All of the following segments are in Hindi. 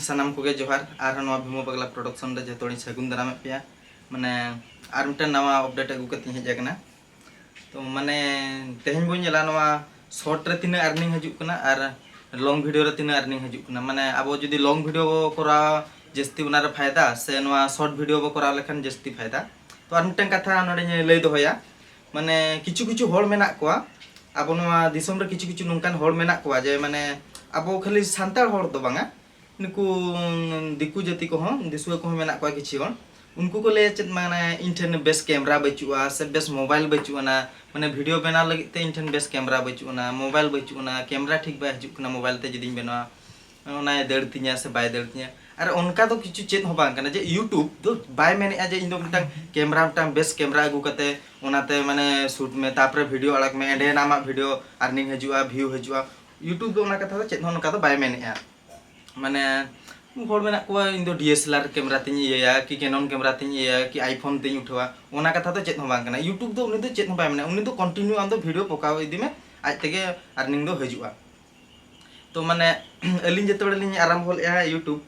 सानाम को जोहार और भीमो पगला प्रोडक्शन रे जो सगुन दाराम पे माने और मिट्टन नवा अपडेट अगू कती हेजना तो माने तेहन बो नेला शॉर्ट रे तीना अर्निंग हजुकना और लॉन्ग वीडियो रे तीना अर्निंग हजुकना माने अब जुदी लॉन्ग वीडियो करा जस्ती उनारे फायदा से शॉर्ट वीडियो बो करा लेखान जस्ती फायदा तो और मिट्टन कथा नोडे लई दोहया माने किछु किछु होड़ मेना कोआ अब दिसम रे किछु किछु नोंकान होड़ मेना कोआ जे माने अब खाली सान्ताड़ होड़ दो बांगा निकु दिकु जाति को दिसुआ को मेना कोआ किछि होड़ उनको को ले चेत माने इंटरन बेस कैमरा बचुआ से बेस मोबाइल बचुआना माने वीडियो बना लगी ते इंटरन बेस कैमरा बचुआना मोबाइल बचुआना कैमरा ठीक बाय हजुकना मोबाइल ते जदी बना ओना दड़तिया से बाय दड़तिया और उनका तो किछु चेत हो बांग जे यूट्यूब तो बाय मेने जे इन दो मिटन कैमरा मिटन बेस कैमरा अगु कते ओनाते माने शूट में तापर वीडियो अलग में एंडे नामा वीडियो अर्निंग हजुआ व्यू हजुआ यूट्यूब दो ओना कथा तो चेत होनका तो बाय मेने माने होड़ मेना को इन दो डीएसएलआर कैमरा तिनी या कि कैनन कैमरा तिनी या कि आईफोन तिनी उठवा ओना कथा तो चेत हो बांग कना यूट्यूब दो उनी दो चेत हो बाय मेने उनी दो कंटिन्यू आम दो वीडियो पकाव इदी में आज तेगे अर्निंग दो हजुआ तो माने अलिन जतबे लिन आरंभ होलया यूट्यूब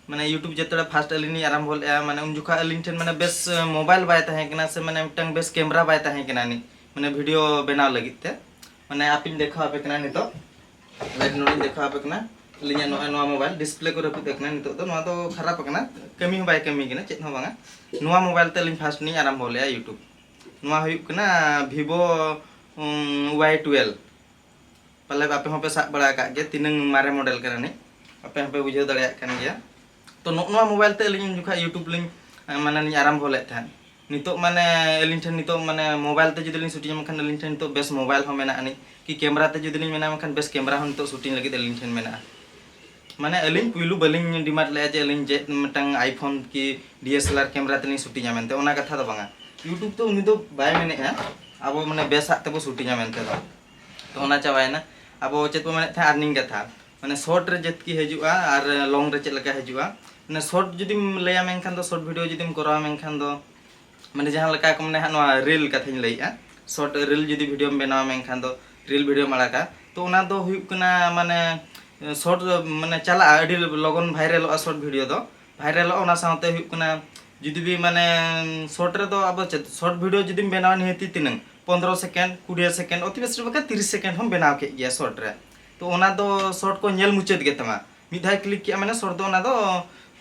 माने यूट्यूब जतबे फास्ट अलिन आरंभ होलया माने उन जुखा अलिन ठेन माने बेस मोबाइल बाय ताहे कना से माने मिटंग बेस कैमरा बाय ताहे कना नि माने वीडियो बनाव लगित ते माने आपिन देखा आपे कना नितो लाइट नोडिन देखा आपे कना लिnya नो मोबाइल डिस्प्ले को रपु देखना नितो तो नो तो खराब कना कमी बाय कमी कना चेत हो बांगा नो मोबाइल ते लिन फास्ट नि आरंभ होलया यूट्यूब नो हुई कना Vivo Y12 पले आपे होपे साब बड़ा का गे तीनंग मारे मॉडल करा नि आपे होपे बुझे दड़या कन गया तो नो मोबाइल ते लिन जुखा यूट्यूब लिन माने नि आरंभ होले था नितो माने एलिन ठन नितो माने मोबाइल ते जदि लिन शूटिंग मखन एलिन ठन नितो बेस मोबाइल हो मेना अनि कि कैमरा ते जदि लिन मेना मखन बेस कैमरा हो नितो शूटिंग लगी एलिन ठन मेना माने एलिन पुइलु बलिन डिमांड ले जे एलिन जे मिटंग आईफोन की डीएसएलआर कैमरा ते लिन शूटिंग मेनते ओना कथा दो बांगा यूट्यूब तो उनी दो बाय मेने अब माने बेसा ते बो शूटिंग मेनते तो ओना चावायना अब चेत माने था अर्निंग कथा माने शॉर्ट रे जत की हजुआ और लॉन्ग रे चेत लका हजुआ माने शॉर्ट जदि लेया मेनखान दो शॉर्ट वीडियो जदि करा मेनखान दो माने जहां लका को माने हां रील कथाኝ लईआ शॉर्ट रील जदि वीडियो बनावा मेनखान दो रील वीडियो मालाका तो ओना दो हुयकना माने शॉर्ट माने चला अडी लगन वायरल शॉर्ट वीडियो दो वायरल ओना साथे हुयकना जदि भी माने शॉर्ट रे दो अब शॉर्ट वीडियो जदि बनावा निहति तिनंग 15 सेकंड 20 सेकंड अति बेस बका 30 सेकंड हम बनाव के गया शॉर्ट रे तो ओना दो शॉर्ट को नेल मुचेत गे तमा मिधाय क्लिक किया माने शॉर्ट दो ओना दो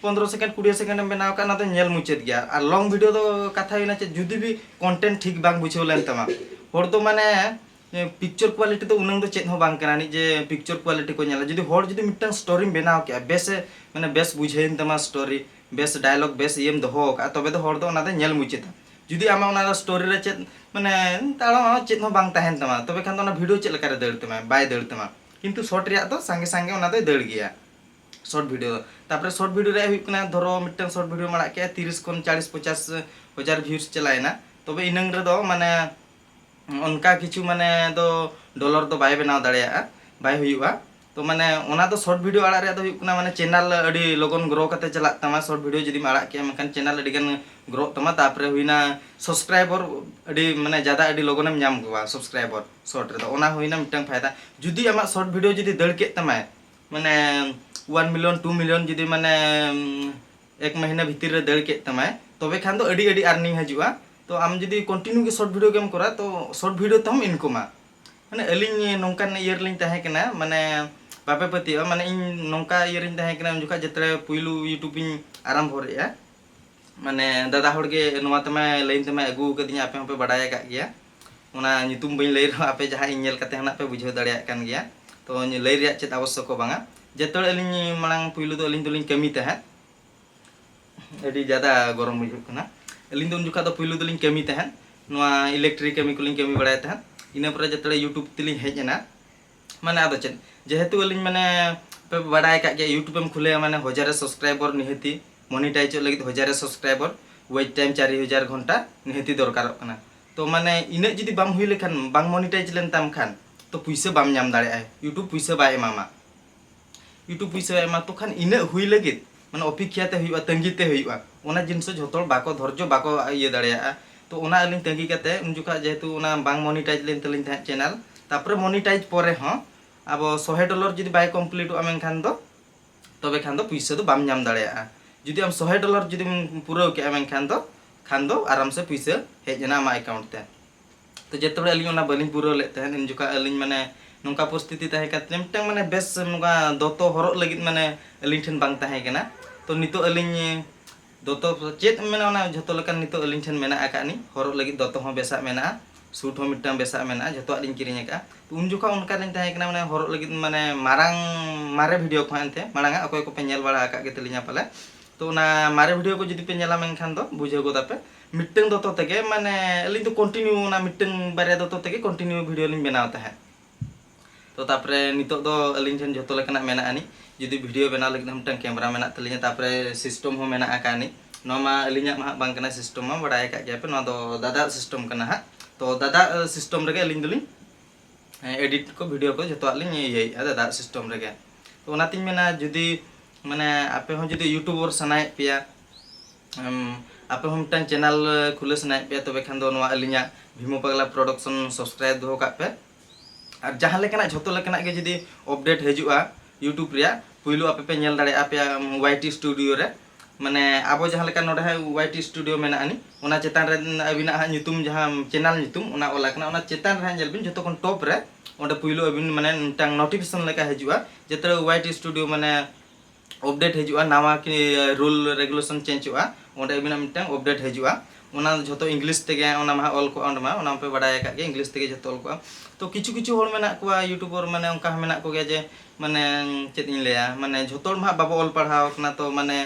15 सेकंड 20 सेकंड में बनाव का ना तो नेल मुचेत गया और लॉन्ग वीडियो दो कथा होइना चे जदि भी कंटेंट ठीक बांग बुझेव लेन तमा होर दो माने पिक्चर क्वालिटी तो उनंग दो चेत हो बांग कना नि जे पिक्चर क्वालिटी को नेला जदि होर जदि मिटन स्टोरी बनाव के बेस माने बेस बुझेन तमा स्टोरी बेस डायलॉग बेस येम दो का तबे दो होर दो ना दो नेल मुचेता जुदी आमा ओना स्टोरी रे चेत माने ताळा चेत हो बांग ताहेन तमा तबे खान तो ना वीडियो चेत लका रे दड़ तमा बाय दड़ तमा किंतु शॉर्ट रिया तो संगे संगे ओना दो दड़ गया शॉर्ट वीडियो तापर शॉर्ट वीडियो रे हुई कना धरो मिटन शॉर्ट वीडियो माड़ा के 30 कोन 40 50 हजार व्यूज चलायना तबे इनंग रे दो माने उनका किछु माने दो डॉलर दो बाय बनाव दाड़िया बाय हुईवा तो माने ओना दो शॉर्ट वीडियो आड़ा रे दो हुई कना माने चैनल अडी लगन ग्रो कते चला तमा शॉर्ट वीडियो जदी माड़ा के मखन चैनल अडी गन ग्रो तमा तापर हुईना सब्सक्राइबर अडी माने ज्यादा अडी लगनम नाम गवा सब्सक्राइबर शॉर्ट रे दो ओना हुईना मिटन फायदा जुदी आमा शॉर्ट वीडियो जदी दड़ के तमा माने 1 मिलियन 2 मिलियन जदी माने एक महीना भीतर रे दड़ के तमा तबे खान दो अडी अडी अर्निंग हजुआ तो आम जदी कंटिन्यू के शॉर्ट वीडियो गेम करा तो शॉर्ट वीडियो तम इनकमा माने अलिंग नोंकान इयर लिंग ताहे कना माने बापे पति माने इन नोंका इयर लिंग ताहे कना जुका जतरे पुइलु यूट्यूब इन आरंभ होरेया माने दादा होड़गे नोवा तमे लाइन तमे अगु कदिया आपे होपे बडाय का गया ओना नितुम बई लई रहा आपे जहां इनेल कते हना पे बुझाव दाड़िया कान गया तो लई रिया चेत आवश्यक को बांगा जतरे अलिंग मांग पुइलु तो अलिंग दोलिंग कमी ताहे अडी ज्यादा गरम बुझु कना अलिंग दोन जुका तो पुइलु दोलिंग कमी ताहे नोवा इलेक्ट्रिक कमी कोलिंग कमी बडाय ताहे इना पर जतरे यूट्यूब तिलिंग हेजना माने आदो चेत जेहेतु अलिंग माने पे बडाय का गया यूट्यूब में खुले माने 1000 सब्सक्राइबर निहति मोनेटाइज लगित 1000 सब्सक्राइबर वेट टाइम 4000 घंटा निहति दरकार कना तो माने इने जदी बाम हुई लेखान बांग मोनेटाइज लेन ताम खान तो पैसा बाम नाम दाड़े यूट्यूब पैसा बाय एमामा यूट्यूब पैसा एमा तो खान इने हुई लगित माने अपेक्षाते हुईवा तंगीते हुईवा ओना जिनस झोतोल बाको धैर्य बाको ये दाड़िया तो ओना अलिंग तंगी कते उन जुका जेहेतु ओना बांग मोनेटाइज लेन तलिंग था चैनल तापर मोनेटाइज परे ह अब $100 जदी बाय कंप्लीट अमेन खान दो तबे खान दो पैसा दो बाम नाम दाड़ेया जुदी आम $100 जुदी पूरा के मेनखान दो आराम से पैसा हेजना आमा अकाउंट ते तो जेतबे अलिंग ओना बलिंग पूरा ले तहन इन जुका अलिंग माने नोंका परिस्थिति ताहे काते मिटांग माने बेस नोंका दोतो हरक लगित माने अलिंग ठेन बांग ताहे केना तो नितो अलिंग दोतो चेत मेना ओना झतो लकान नितो अलिंग ठेन मेना आकानी हरक लगित दोतो हो बेसा मेना सूट हो मिटांग बेसा मेना झतो अलिंग किरिंग आका तो उन जुका उनका दिन ताहे केना माने हरक लगित माने मारांग मारे वीडियो को अंते मारांगा अकोय को पे नेल बाड़ा आका के तलिnya पाले तो ना मारे वीडियो को जुदी पे नेला मेनखान दो बुझे गो तापे मिटंग दोतो तके माने अलिंग तो कंटिन्यू ना मिटंग बारे दोतो तके कंटिन्यू वीडियो लिंग बनाव ताहे तो तापरे नितो दो अलिंग ठेन झतो लेकना मेना आनी जुदी वीडियो बनाव लगित मिटंग कैमरा मेना तलिnya तापरे सिस्टम हो मेना आकानी नोमा अलिंगा मा बांग कना सिस्टम मा बडाय का गया पे नो दो दादा सिस्टम कना हा तो दादा सिस्टम रेगे अलिंग दुलिंग एडिट को वीडियो को झतो अलिंग ये दादा सिस्टम रेगे तो ओनातिन मेना जुदी माने आपे हो जुदी यूट्यूबर सनाय पिया आपे हो मिटंग चैनल खुले सनाय पिया तबे खान दो नोआ अलिंगा भीमो पगला प्रोडक्शन सब्सक्राइब दो का पे और जहाँ लेकना झतो लेकना के जुदी अपडेट हजुआ यूट्यूब रिया पुइलो आपे पे नेल दाड़े आपे वाईटी स्टूडियो रे माने आबो जहाँ लेका नोडे है वाईटी स्टूडियो मेना आनी ओना चेतान रे अबिना हा ᱧᱩᱛᱩᱢ जहाँ चैनल ᱧᱩᱛᱩᱢ ओना ओला कना ओना चेतान रे जेल बिन झतो कोन टॉप रे ओंडे पुइलो अबिन माने मिटंग नोटिफिकेशन लेका हजुआ जेतरे वाईटी स्टूडियो माने अपडेट हजुआ नावा कि रूल रेगुलेशन चेंज हुआ ओंडे अबिना मिटंग अपडेट हजुआ ओना झतो इंग्लिश तेगे ओना मा ऑल को ओंडमा ओना पे बडाय का के इंग्लिश तेगे झतो ऑल को तो किछु किछु होर मेना को यूट्यूबर माने उनका मेना को जे माने चेत इन लेया माने झतो मा बाबो ऑल पढ़ाव कना तो माने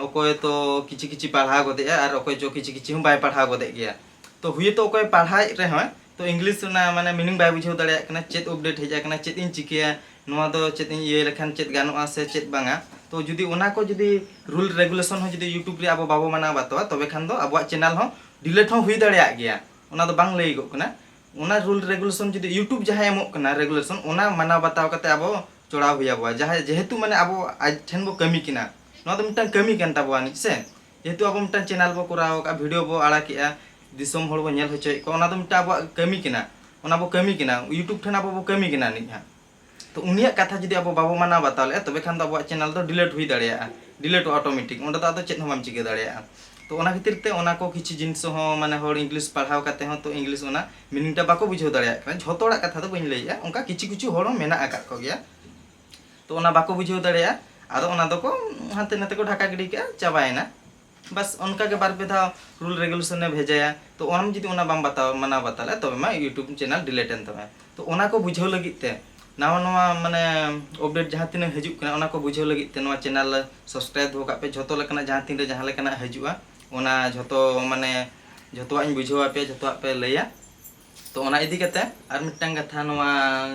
ओकोय तो किछि किछि पढ़ा गोदे और ओकोय जो किछि किछि हम बाय पढ़ा गोदे गया तो हुए तो ओकोय पढ़ाई रे ह तो इंग्लिश ना माने मीनिंग बाय बुझाव दाड़े कना चेत अपडेट हेजा कना चेत इन चिकिया नोआ दो चेत इन ये लेखान चेत गानोआ से चेत बांगा तो जुदी ओना को जुदी रूल रेगुलेशन हो जुदी यूट्यूब रे आबो बाबो माना बातवा तबे खान दो आबो चैनल हो डिलीट हो हुई दाड़े गया ओना दो बांग लई गो कना ओना रूल रेगुलेशन जुदी यूट्यूब जहां एमो कना रेगुलेशन ओना माना बताव कते आबो चोड़ा हुई आबो जहां जेहेतु माने आबो आज ठेन बो कमी किना नो दो मिटन कमी कन ताबोआनी से जेहेतु आबो मिटन चैनल बो कराव का वीडियो बो आड़ा किया दिसम होड़ बो नेल होचय को ओना दो मिटा आबो कमी किना ओना बो कमी किना यूट्यूब ठेन आबो बो कमी किना नि हा तो उनिया कथा जुदी आबो बाबो माना बताले तबे खान दो आबो चैनल दो डिलीट हुई दाड़ेया डिलीट ऑटोमेटिक ओंडा दो चेत हम चिके दाड़ेया तो ओना खातिर ते ओना को किछि जिनिस हो माने होड़ इंग्लिश पढ़ाव काते हो तो इंग्लिश ओना मीनिंग टा बाको बुझाव दाड़ेया कना झोतोड़ा कथा दो बइन लैया उनका किछि किछि होड़ मेना आका को गया तो ओना बाको बुझाव दाड़ेया आदो ओना दो को हाते नाते को ढाका गिडी के चाबायना बस उनका के बार पे था रूल रेगुलेशन ने भेजाया तो ओनम जदि ओना बाम बताव माना बताले तबे मा यूट्यूब चैनल डिलीट एन तबे तो ओना को बुझाव लगित ते नावा नवा माने अपडेट जहाँ तीन हजु कना ओना को बुझाव लगित ते नवा चैनल सब्सक्राइब हो का पे झतो लेकना जहाँ तीन रे जहाँ लेकना हजुआ ओना झतो माने झतो इन बुझाव पे झतो पे लैया तो ओना इदी कते आर मिटंग कथा नवा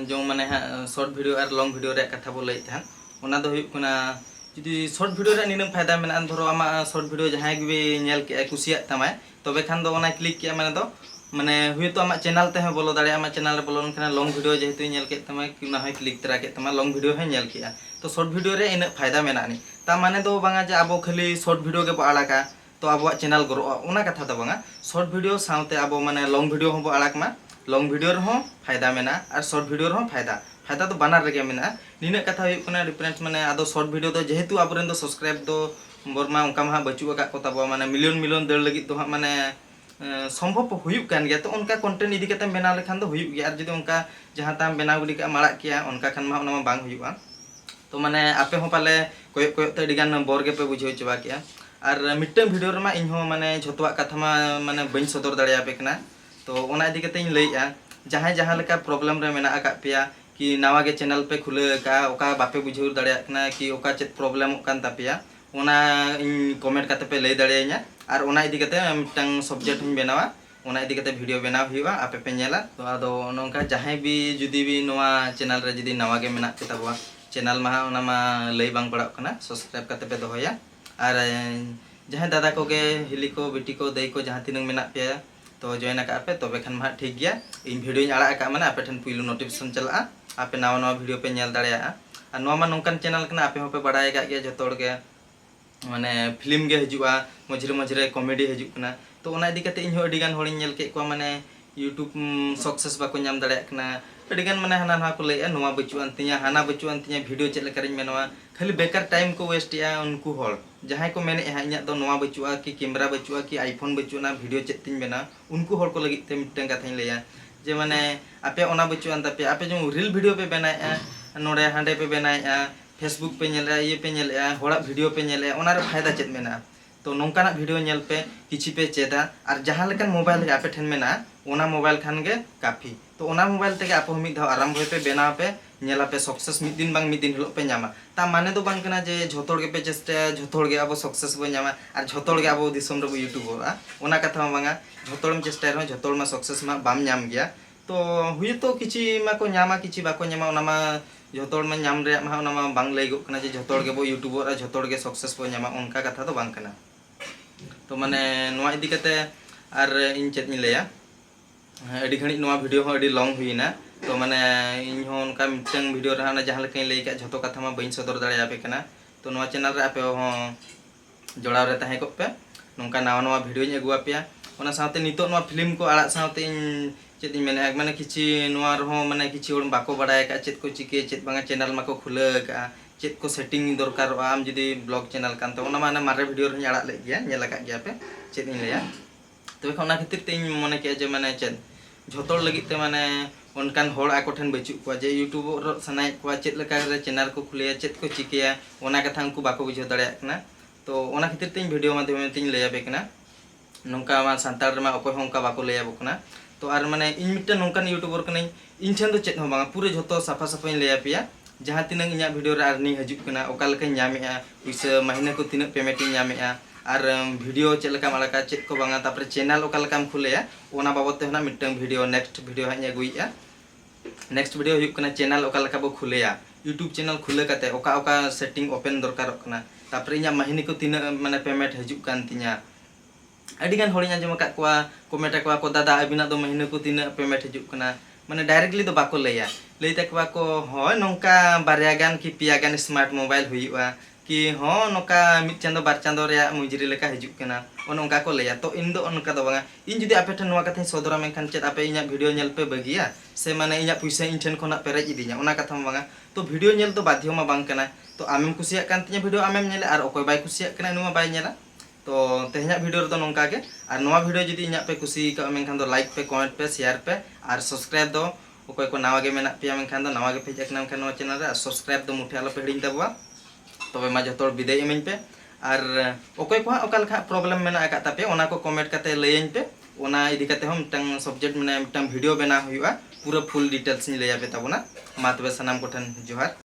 जो माने शॉर्ट वीडियो और लॉन्ग वीडियो रे कथा बो लई थान ओना दो हुई कना जुदी शॉर्ट वीडियो रे निनम फायदा मेना धरो आमा शॉर्ट वीडियो जहां गे नेल के कुसिया तमाय तबे खान दो ओना क्लिक के माने हुई तो आमा चैनल ते बोलो दाड़े आमा चैनल रे बोलोन खाना लॉन्ग वीडियो जेहेतु नेल के तमाय कि ना है क्लिक तरा के तमा लॉन्ग वीडियो है नेल किया तो शॉर्ट वीडियो रे इन फायदा मेना नि ता माने दो बांगा जे आबो खाली शॉर्ट वीडियो के आड़ाका तो आबो चैनल ग्रो ओना कथा दो बांगा शॉर्ट वीडियो साउते आबो माने लॉन्ग वीडियो हो आड़ाक मा लॉन्ग वीडियो रे हो फायदा मेना और शॉर्ट वीडियो रे हो फायदा तो बानार रेगे मेना निना कथा हुई कना डिफरेंस माने आदो शॉर्ट वीडियो दो जेहेतु आबरेन दो सब्सक्राइब दो बरमा उनका मा बचु का को ताबो माने मिलियन दर लगी तो माने संभव हुई कान गया तो उनका कंटेंट इदी कते बेना लेखान दो हुई गया और जदि उनका जहां ताम बेना गुडी का माड़ा किया उनका खान मा ओना मा बांग हुईवा तो माने आपे हो पाले कोय कोय ते डिगान बोर के पे बुझो चबा किया और मिटन वीडियो रे मा इन हो माने झतवा कथा मा माने बइन सदर दाड़िया पे कना तो ओना इदी कते इन लईया जहां लेका प्रॉब्लम रे मेना आका पिया कि नावा के चैनल पे खुले का ओका बापे बुझाव दाड़िया कना कि ओका चेत प्रॉब्लम कान तापिया ओना इन कमेंट काते पे लई दाड़ियाኛ और ओना इदी कते मिटंग सब्जेक्ट इन बेनावा ओना इदी कते वीडियो बनाव हुआ आपे पे नेला तो आदो नोंका जहां भी जुदी भी नोवा चैनल रे जुदी नावा के मेना के ताबवा चैनल मा ओना मा लई बांग पड़ाव कना सब्सक्राइब काते पे दोहया और जहां दादा को के हिली को बेटी को दई को जहां तीन मेना पे तो जॉइन आका पे तबे खान मा ठीक गया इन वीडियो आड़ा आका माने आपे ठन पुइलो नोटिफिकेशन चला आपे नावा नावा वीडियो पे नेल दाड़िया और नोवा मा नोंकान चैनल कना आपे होपे बड़ाय का गया जतोड़ के माने फिल्म गे हजुआ मझरे मझरे कॉमेडी हजु कना तो ओना इदी कते इन हो अडिगान होड़िन नेल के को माने YouTube success bako nyam dareyak kana adigan mane hana nahwa ko laya noa bachuan tinya hana bachuan tinya video chet lekariñ menoa khali bekar time ko waste ya unku hol jahay ko mene ha inya do noa bachua ki camera bachua ki iPhone bachuna video chet tiñ bena unku hol ko lagit te mitteng kathañ laya je mane ape ona bachuan tape ape jong reel video pe benaया node hande pe benaया Facebook pe nyela ye pe nyela horak video pe nyela ona re फायदा chet mena तो नौकाना वीडियो नेल पे किछि पे चेदा और जहां लेकन मोबाइल आपे ठेन मेना ओना मोबाइल खान गे काफी तो ओना मोबाइल तेगे आपो मिद धाव आराम होय पे बेना पे नेला पे सक्सेस मिद दिन बांग मिद दिन हिलो पे न्यामा ता माने दो बांग कना जे झोतोड़ गे पे चेष्टा झोतोड़ गे आबो सक्सेस बो न्यामा और झोतोड़ गे आबो दिसम रे यूट्यूबर ओना कथा बांगा झोतोड़ में चेष्टा रे झोतोड़ में सक्सेस मा बाम न्याम गया तो हुई तो किछि मा को न्यामा किछि बाको न्यामा ओना मा झोतोड़ में न्याम रे मा ओना मा बांग लैगो कना जे झोतोड़ गे बो यूट्यूबर और झोतोड़ गे सक्सेस बो न्यामा उनका कथा तो बांग कना तो माने नोआ इदी कते आर इन चेत नि लया अडी घणी नोआ वीडियो हो अडी लॉन्ग हुईना तो माने इन हो उनका मिटंग वीडियो रहा जहां लेके लई का झतो कथा मा बइन सदर दाड़े आपे कना तो नोआ चैनल रे आपे हो जोड़ाव रे ताहे को पे नोंका नावा नोवा वीडियो नि अगुआ पे ओना साथे नितो नोआ फिल्म को आड़ा साथे इन चेत इन मेने माने किछि नोआ रहो माने किछि ओड़ बाको बडाय का चेत को चिके चेत बांगा चैनल माको खुले का चेत को सेटिंग दरकार आम जुदी ब्लॉग चैनल कान तो ओना माने मारे वीडियो रे आड़ा ले गया नेला का गया पे चेत इन लया तो ओना खातिर ते इन मने के जे माने चेत झोतोड़ लगित ते माने उनकान होड़ आको ठन बचु को जे यूट्यूबर सनाय को चेत लका रे चैनल को खुले चेत को चिकेया ओना कथा उनको बाको बुझे दड़या कना तो ओना खातिर ते वीडियो माध्यम ते लया बे कना नोंका मा संताल रे मा अकोय होंका बाको लया बकना तो आर माने इन मिटन नोंकान यूट्यूबर कनै इन ठन दो चेत हो बांगा पूरे झोतो साफा साफा इन लया पिया जहां तिना इnya वीडियो रे अर्निंग हजु कना ओका लेका न्यामेआ पैसा महीने को तिना पेमेंट न्यामेआ और वीडियो चेलका मालका चेत को बांगा तापर चैनल ओका लेकाम खुलेया ओना बाबत ते हना मिटन वीडियो नेक्स्ट वीडियो हाኝ अगुइया नेक्स्ट वीडियो हुई कना चैनल ओका लेका बो खुलेया यूट्यूब चैनल खुले कते ओका ओका सेटिंग ओपन दरकार कना तापर इnya महीने को तिना माने पेमेंट हजु कान तिnya अडी गान होड़िया जम का कोआ कमेंट को दादा अबिना दो महीने को तिना पेमेंट हजु कना माने डायरेक्टली दो बाको लैया लैते को होय नोंका बारया गान की पिया गान स्मार्ट मोबाइल हुईवा कि हो नोका मिद चांदो बार चांदो रे मुजरी लेका हजु कना ओनका को लैया तो इन दो ओनका दो बांगा इन जुदी आपे ठन नोआ कथा सदरा मेनखान चेत आपे इnya वीडियो नेल पे बगिया से माने इnya पैसा इन ठन खोना पेरेज इदिnya ओना कथा बांगा तो वीडियो नेल तो बाध्य मा बांग कना तो आमेम कुसिया कान तिnya वीडियो आमेम नेले और ओकोय बाय कुसिया कना नुमा बाय नेला तो तेहना वीडियो तो नोंका के और नोआ वीडियो जुदी इnya पे कुसी का मेनखान दो लाइक पे कमेंट पे शेयर पे और सब्सक्राइब दो ओकोय को नावा गे मेना पिया मेनखान दो नावा गे पेज एकना मेनखान नोआ चैनल रे सब्सक्राइब दो मुठे आलो पे हिडिंग तबवा तबे मा जतोड़ विदाय एमिन पे और ओकोय को ओका लेखा प्रॉब्लम मेना का तापे ओना को कमेंट काते लयइन पे ओना इदी काते हम मिटंग सब्जेक्ट माने मिटंग वीडियो बना हुआ पूरा फुल डिटेल्स नि लया पे ताबोना मा तबे सनाम को ठन जोहार।